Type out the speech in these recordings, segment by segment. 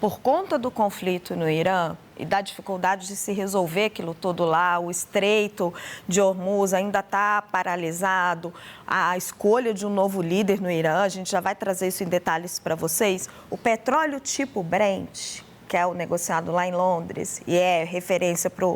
por conta do conflito no Irã e da dificuldade de se resolver aquilo tudo lá, o Estreito de Hormuz ainda está paralisado, a escolha de um novo líder no Irã, a gente já vai trazer isso em detalhes para vocês. O petróleo tipo Brent, que é o negociado lá em Londres e é referência para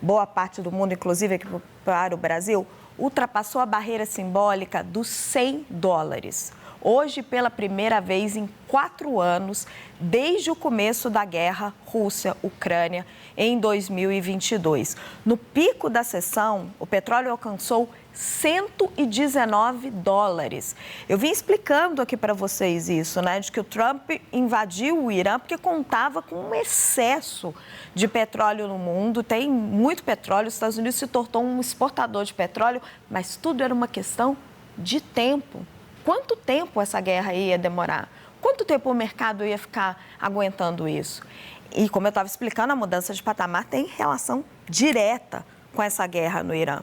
boa parte do mundo, inclusive aqui para o Brasil, ultrapassou a barreira simbólica dos $100. Hoje, pela primeira vez em 4 anos, desde o começo da guerra Rússia-Ucrânia, em 2022. No pico da sessão, o petróleo alcançou $119. Eu vim explicando aqui para vocês isso, né? De que o Trump invadiu o Irã porque contava com um excesso de petróleo no mundo. Tem muito petróleo, os Estados Unidos se tornou um exportador de petróleo, mas tudo era uma questão de tempo. Quanto tempo essa guerra ia demorar? Quanto tempo o mercado ia ficar aguentando isso? E como eu estava explicando, a mudança de patamar tem relação direta com essa guerra no Irã.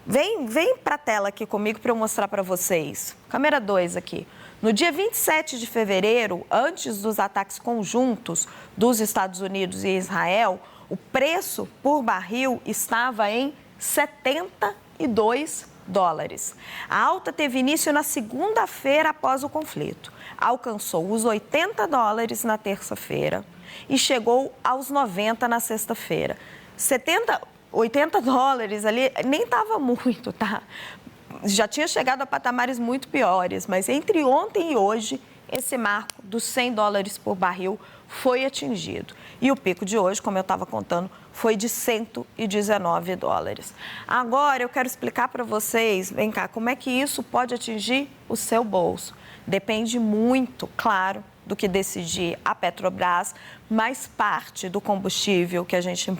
Vem para a tela aqui comigo para eu mostrar para vocês. Câmera 2 aqui. No dia 27 de fevereiro, antes dos ataques conjuntos dos Estados Unidos e Israel, o preço por barril estava em $72. A alta teve início na segunda-feira após o conflito. Alcançou os $80 na terça-feira e chegou aos 90 na sexta-feira. $80 ali nem estava muito, tá? Já tinha chegado a patamares muito piores, mas entre ontem e hoje, esse marco dos $100 por barril foi atingido. E o pico de hoje, como eu estava contando, foi de $119. Agora, eu quero explicar para vocês, vem cá, como é que isso pode atingir o seu bolso. Depende muito, claro, do que decidir a Petrobras, mas parte do combustível que a gente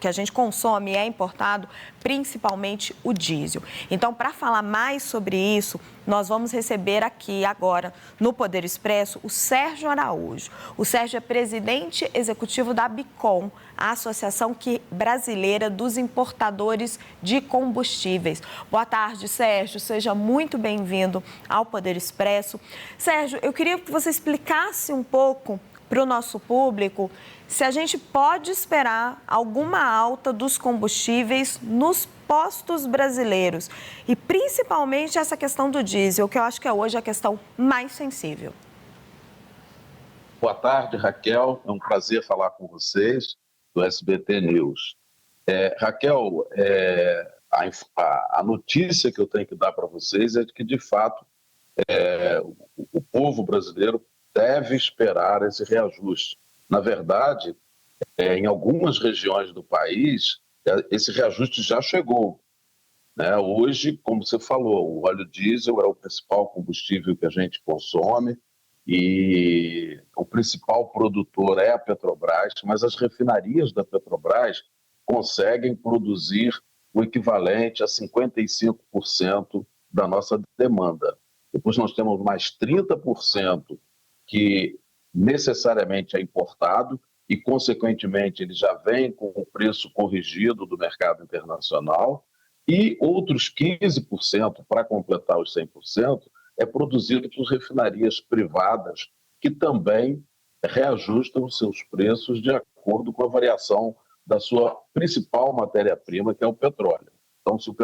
que a gente consome é importado, principalmente o diesel. Então, para falar mais sobre isso, nós vamos receber aqui agora, no Poder Expresso, o Sérgio Araújo. O Sérgio é presidente executivo da ABICOM, a Associação Brasileira dos Importadores de Combustíveis. Boa tarde, Sérgio. Seja muito bem-vindo ao Poder Expresso. Sérgio, eu queria que você explicasse um pouco para o nosso público se a gente pode esperar alguma alta dos combustíveis nos postos brasileiros e principalmente essa questão do diesel, que eu acho que é hoje a questão mais sensível. Boa tarde, Raquel. É um prazer falar com vocês do SBT News. Raquel, a notícia que eu tenho que dar para vocês é de que, de fato, o povo brasileiro deve esperar esse reajuste. Na verdade, em algumas regiões do país, esse reajuste já chegou, né? Hoje, como você falou, o óleo diesel é o principal combustível que a gente consome e o principal produtor é a Petrobras, mas as refinarias da Petrobras conseguem produzir o equivalente a 55% da nossa demanda. Depois nós temos mais 30% que necessariamente é importado e, consequentemente, ele já vem com o preço corrigido do mercado internacional e outros 15%, para completar os 100%, é produzido por refinarias privadas que também reajustam os seus preços de acordo com a variação da sua principal matéria-prima, que é o petróleo. Então, se o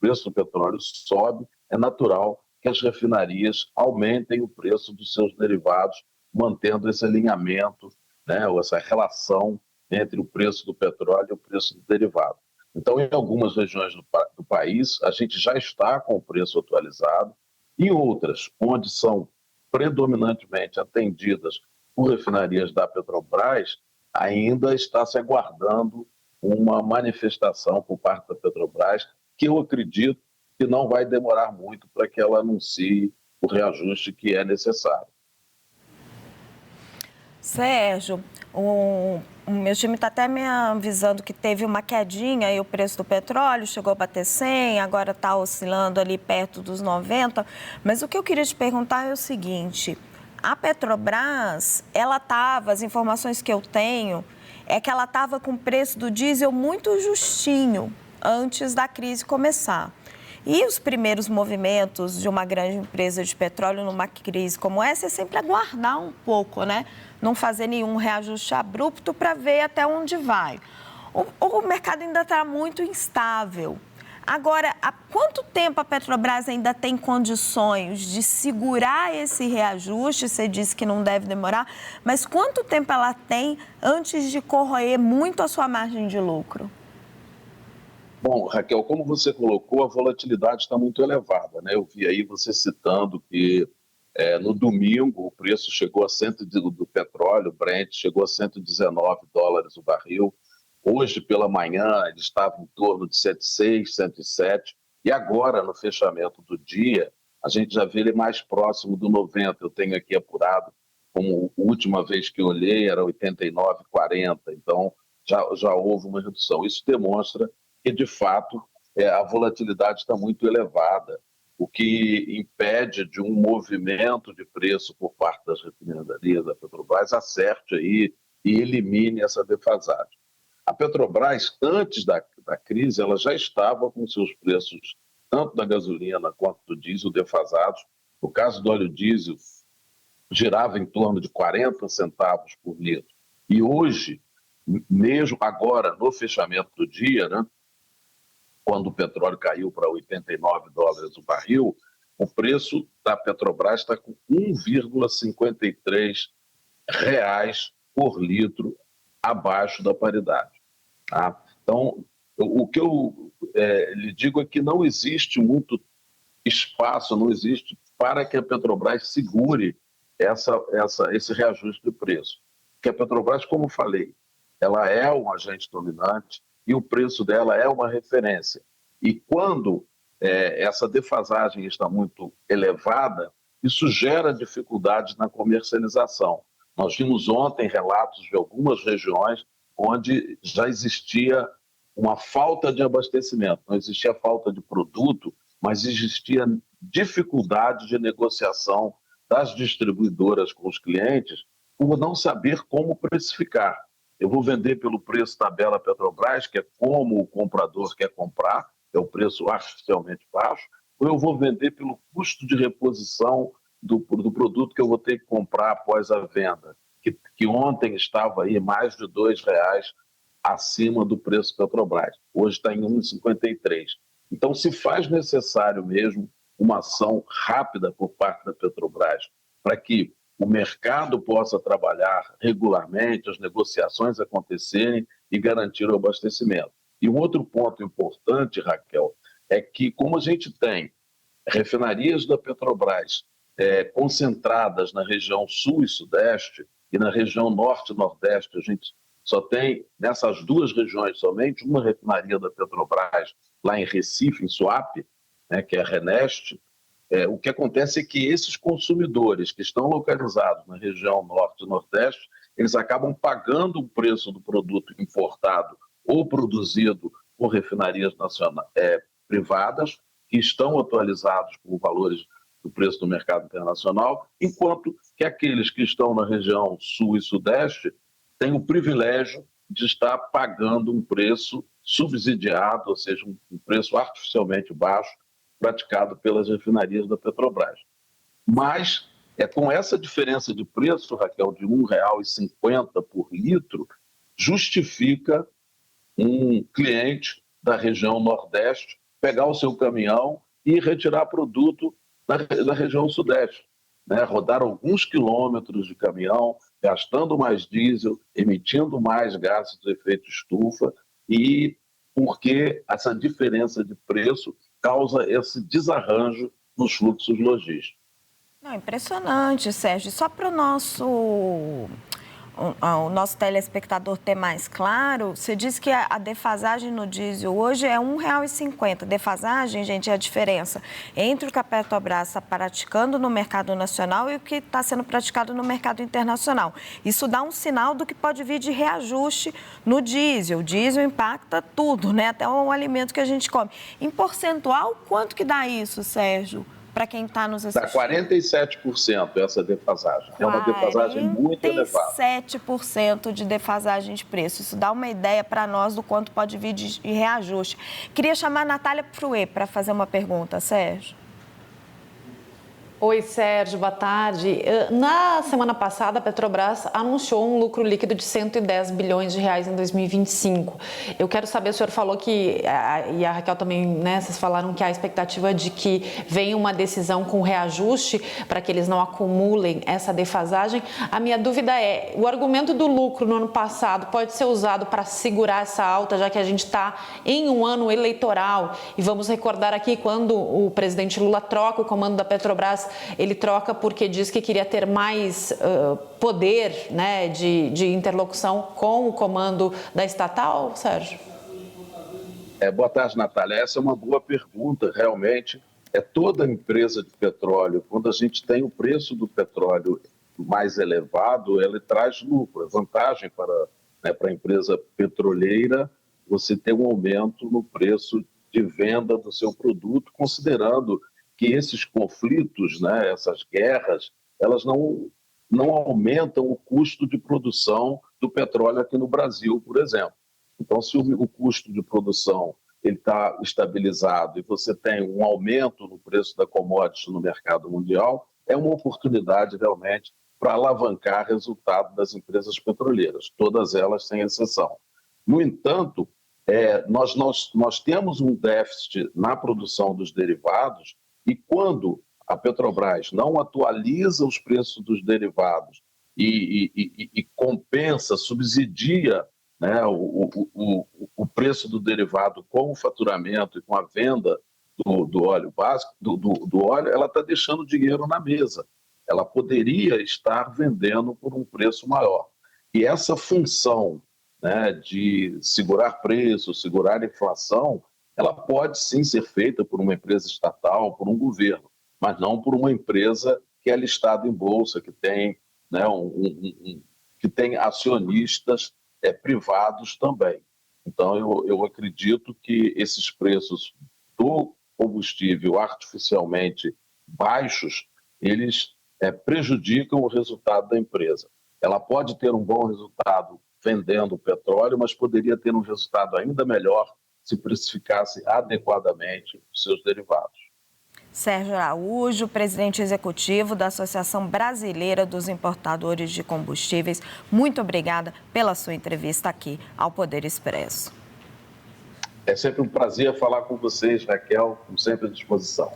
preço do petróleo sobe, é natural que as refinarias aumentem o preço dos seus derivados, mantendo esse alinhamento, né, ou essa relação entre o preço do petróleo e o preço do derivado. Então, em algumas regiões do país, a gente já está com o preço atualizado, e outras, onde são predominantemente atendidas por refinarias da Petrobras, ainda está se aguardando uma manifestação por parte da Petrobras, que eu acredito que não vai demorar muito para que ela anuncie o reajuste que é necessário. Sérgio, o meu time está até me avisando que teve uma quedinha aí o preço do petróleo, chegou a bater 100, agora está oscilando ali perto dos 90. Mas o que eu queria te perguntar é o seguinte, a Petrobras, as informações que eu tenho, é que ela estava com o preço do diesel muito justinho antes da crise começar. E os primeiros movimentos de uma grande empresa de petróleo numa crise como essa é sempre aguardar um pouco, né? Não fazer nenhum reajuste abrupto para ver até onde vai. O mercado ainda está muito instável. Agora, há quanto tempo a Petrobras ainda tem condições de segurar esse reajuste? Você disse que não deve demorar, mas quanto tempo ela tem antes de corroer muito a sua margem de lucro? Bom, Raquel, como você colocou, a volatilidade está muito elevada, né? Eu vi aí você citando que no domingo o preço chegou a do petróleo, Brent, chegou a $119 o barril. Hoje, pela manhã, ele estava em torno de 106, 107. E agora, no fechamento do dia, a gente já vê ele mais próximo do 90. Eu tenho aqui apurado, como a última vez que eu olhei, era 89,40. Então, já houve uma redução. Isso demonstra que, de fato, a volatilidade está muito elevada, o que impede de um movimento de preço por parte das refinarias da Petrobras acerte aí e elimine essa defasagem. A Petrobras, antes da crise, ela já estava com seus preços, tanto da gasolina quanto do diesel, defasados. No caso do óleo diesel, girava em torno de 40 centavos por litro. E hoje, mesmo agora, no fechamento do dia, né, quando o petróleo caiu para $89 o barril, o preço da Petrobras está com R$ 1,53 por litro abaixo da paridade. Tá? Então, o que eu lhe digo é que não existe muito espaço, não existe para que a Petrobras segure esse reajuste de preço. Porque a Petrobras, como eu falei, ela é um agente dominante e o preço dela é uma referência. E quando essa defasagem está muito elevada, isso gera dificuldades na comercialização. Nós vimos ontem relatos de algumas regiões onde já existia uma falta de abastecimento. Não existia falta de produto, mas existia dificuldade de negociação das distribuidoras com os clientes por não saber como precificar. Eu vou vender pelo preço tabela Petrobras, que é como o comprador quer comprar, é o preço artificialmente baixo, ou eu vou vender pelo custo de reposição do produto que eu vou ter que comprar após a venda, que ontem estava aí mais de R$2 acima do preço Petrobras. Hoje está em 1,53. Então, se faz necessário mesmo uma ação rápida por parte da Petrobras para que o mercado possa trabalhar regularmente, as negociações acontecerem e garantir o abastecimento. E um outro ponto importante, Raquel, é que como a gente tem refinarias da Petrobras concentradas na região sul e sudeste e na região norte e nordeste, a gente só tem nessas duas regiões somente uma refinaria da Petrobras, lá em Recife, em Suape, né, que é a Reneste. O que acontece é que esses consumidores que estão localizados na região norte e nordeste, eles acabam pagando o preço do produto importado ou produzido por refinarias privadas, que estão atualizados com valores do preço do mercado internacional, enquanto que aqueles que estão na região sul e sudeste têm o privilégio de estar pagando um preço subsidiado, ou seja, um preço artificialmente baixo, praticado pelas refinarias da Petrobras. Mas, com essa diferença de preço, Raquel, de R$1,50 por litro, justifica um cliente da região Nordeste pegar o seu caminhão e retirar produto da região Sudeste, né? Rodar alguns quilômetros de caminhão, gastando mais diesel, emitindo mais gases de efeito estufa, e porque essa diferença de preço causa esse desarranjo nos fluxos logísticos. Não, impressionante, Sérgio. Só para o nosso telespectador ter mais claro, você disse que a defasagem no diesel hoje é R$1,50. Defasagem, gente, é a diferença entre o que a Petrobras está praticando no mercado nacional e o que está sendo praticado no mercado internacional. Isso dá um sinal do que pode vir de reajuste no diesel. O diesel impacta tudo, né? Até o alimento que a gente come. Em percentual, quanto que dá isso, Sérgio? para quem está nos Dá assistindo. 47% essa defasagem. É uma defasagem muito elevada. 47% de defasagem de preço. Isso dá uma ideia para nós do quanto pode vir de reajuste. Queria chamar a Natália Pruê para fazer uma pergunta, Sérgio. Oi, Sérgio, boa tarde. Na semana passada, a Petrobras anunciou um lucro líquido de 110 bilhões de reais em 2025. Eu quero saber, o senhor falou que, e a Raquel também, né, vocês falaram que há a expectativa de que venha uma decisão com reajuste para que eles não acumulem essa defasagem. A minha dúvida é, o argumento do lucro no ano passado pode ser usado para segurar essa alta, já que a gente está em um ano eleitoral, e vamos recordar aqui quando o presidente Lula troca o comando da Petrobras, ele troca porque diz que queria ter mais poder, né, de interlocução com o comando da estatal, Sérgio? Boa tarde, Natália. Essa é uma boa pergunta, realmente. Toda empresa de petróleo, quando a gente tem o preço do petróleo mais elevado, ele traz lucro, vantagem para a empresa petroleira você ter um aumento no preço de venda do seu produto, considerando que esses conflitos, né, essas guerras, elas não aumentam o custo de produção do petróleo aqui no Brasil, por exemplo. Então, se o custo de produção está estabilizado e você tem um aumento no preço da commodity no mercado mundial, é uma oportunidade realmente para alavancar resultado das empresas petroleiras, todas elas sem exceção. No entanto, nós temos um déficit na produção dos derivados. E quando a Petrobras não atualiza os preços dos derivados e compensa, subsidia, né, o preço do derivado com o faturamento e com a venda do óleo básico, do óleo, ela está deixando dinheiro na mesa. Ela poderia estar vendendo por um preço maior. E essa função, né, de segurar preço, segurar inflação, ela pode sim ser feita por uma empresa estatal, por um governo, mas não por uma empresa que é listada em bolsa, que tem, né, que tem acionistas privados também. Então, eu acredito que esses preços do combustível artificialmente baixos, eles prejudicam o resultado da empresa. Ela pode ter um bom resultado vendendo petróleo, mas poderia ter um resultado ainda melhor se precificasse adequadamente os seus derivados. Sérgio Araújo, presidente executivo da Associação Brasileira dos Importadores de Combustíveis, muito obrigada pela sua entrevista aqui ao Poder Expresso. É sempre um prazer falar com vocês, Raquel, sempre à disposição.